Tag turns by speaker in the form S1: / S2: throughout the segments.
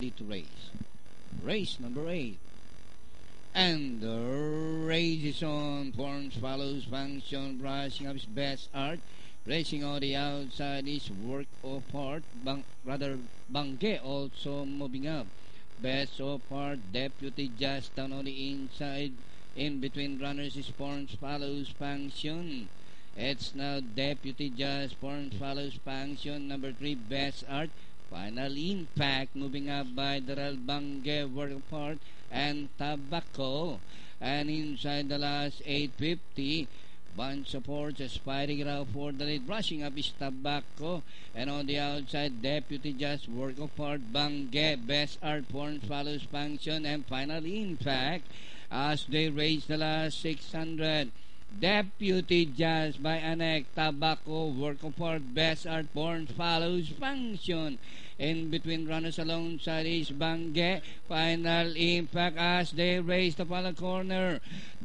S1: to race. Race number 8. And the race is on. Forms follows function, brushing up his best art. Racing on the outside is work of art. Bangge also moving up. Best of art, deputy just down on the inside. In between runners is Forms follows function. It's now deputy just Forms follows function. Number 3, best art. Final impact moving up by Daral Bangge, work of art, and Tobacco. And inside the last 850, bunch of horses fighting it out for the lead. Rushing up is Tobacco. And on the outside, deputy just work of art, Bangge, best art, Forms follows function, and final impact as they race the last 600. Deputy Jazz by Anek, Tobacco, work of art, best art, Forms follows function. In between runners alongside is Bangge. Final impact as they race the final corner.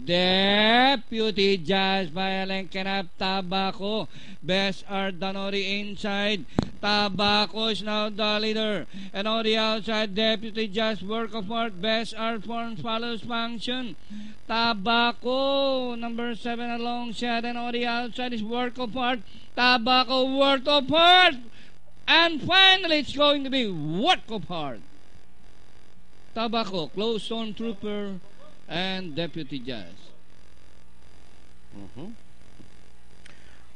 S1: Deputy Jazz by Alenkenap, Tobacco, best art done on the inside. Tobacco is now the leader. And on the outside, Deputy Jazz, work of art, best art, Forms follows function. Tobacco, number 7 alongside, and on the outside is work of art. Tobacco, work of art. And finally, it's going to be work of art. Tobacco, close stormtrooper, and Deputy Jazz.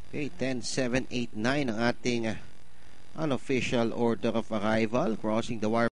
S2: Okay, 10, 7, 8, 9 ang ating unofficial order of arrival. Crossing the wire.